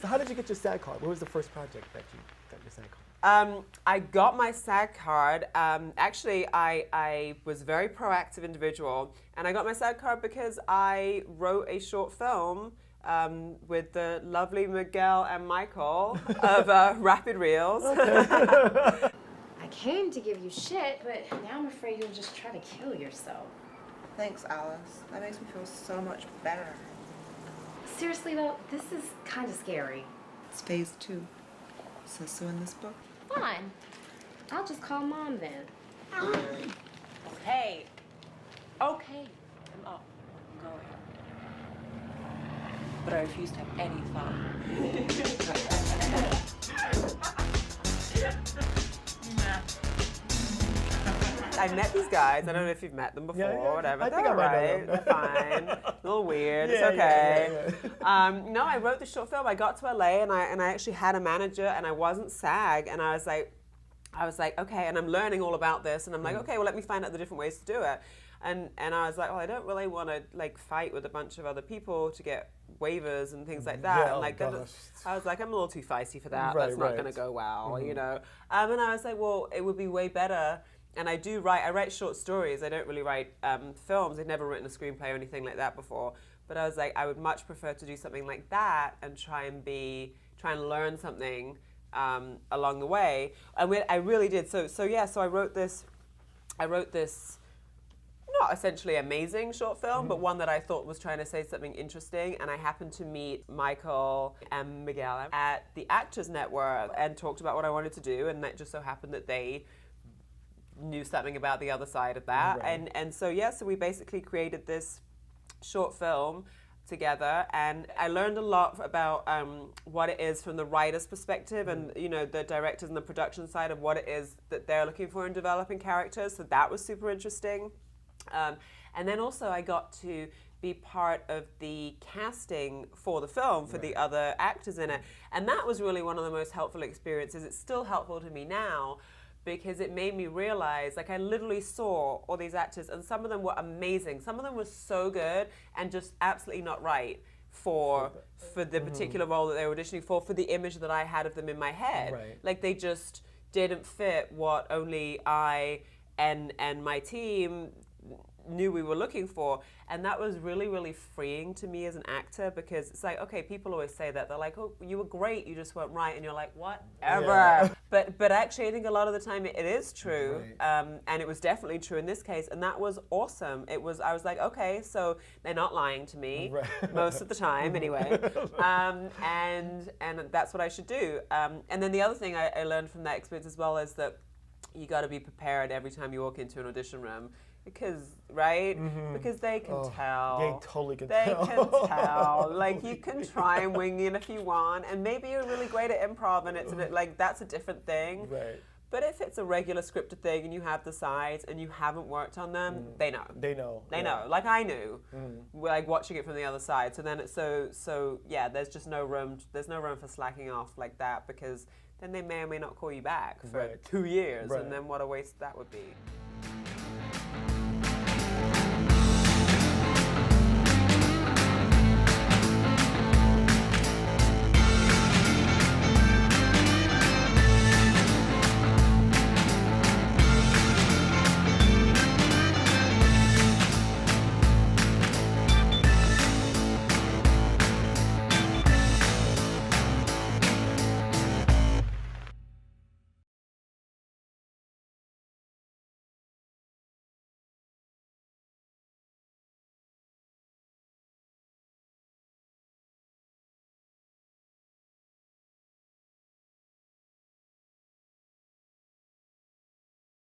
So how did you get your SAG card? What was the first project that you got your SAG card? I got my SAG card. Actually, I was a very proactive individual, and I got my SAG card because I wrote a short film with the lovely Miguel and Michael of Rapid Reels. I came to give you shit, but now I'm afraid you'll just try to kill yourself. Thanks, Alice. That makes me feel so much better. Seriously though, this is kind of scary. It's phase 2. Says so in this book. Fine. I'll just call Mom then. Hey. Okay. I'm up. Go ahead. But I refuse to have any fun. I met these guys. I don't know if you've met them before or whatever. I think They're I might know alright. them. They're fine. A little weird. It's Yeah, okay. yeah. No, I wrote the short film. I got to LA and I actually had a manager and I wasn't SAG and I was like, okay, and I'm learning all about this and I'm like, okay, well let me find out the different ways to do it. And I was like, well, I don't really want to like fight with a bunch of other people to get waivers and things like that. Yeah, And oh like, gosh. I was like, I'm a little too feisty for that. Right, That's not right. going to go well, you know. And I was like, well, it would be way better. And I write short stories. I don't really write films. I've never written a screenplay or anything like that before. But I was like, I would much prefer to do something like that and try and learn something along the way. And I really did. So I wrote this not essentially amazing short film, but one that I thought was trying to say something interesting. And I happened to meet Michael and Miguel at the Actors Network and talked about what I wanted to do. And it just so happened that they knew something about the other side of that. Right. And so we basically created this short film together, and I learned a lot about what it is from the writer's perspective and the directors and the production side of what it is that they're looking for in developing characters. So that was super interesting. And then also I got to be part of the casting for the film for the other actors in it. And that was really one of the most helpful experiences. It's still helpful to me now because it made me realize, like I literally saw all these actors and some of them were amazing. Some of them were so good and just absolutely not right for the particular role that they were auditioning for the image that I had of them in my head. Right. Like they just didn't fit what only I and my team knew we were looking for, and that was really, really freeing to me as an actor because it's like, okay, people always say that. They're like, oh, you were great, you just weren't right, and you're like, whatever. Yeah. But actually, I think a lot of the time it is true, Right. and it was definitely true in this case, and that was awesome. I was like, okay, so they're not lying to me Right. most of the time, anyway, and that's what I should do. And then the other thing I learned from that experience as well is that you got to be prepared every time you walk into an audition room. Because they can tell. They totally can They tell. can tell. Like you can try and wing it if you want, and maybe you're really great at improv, and it's like that's a different thing. Right. But if it's a regular scripted thing and you have the sides and you haven't worked on them, they know. They know. They know. Like I knew, like watching it from the other side. So then it's so yeah. There's just no room. There's no room for slacking off like that because then they may or may not call you back for Right. 2 years, Right. and then what a waste that would be.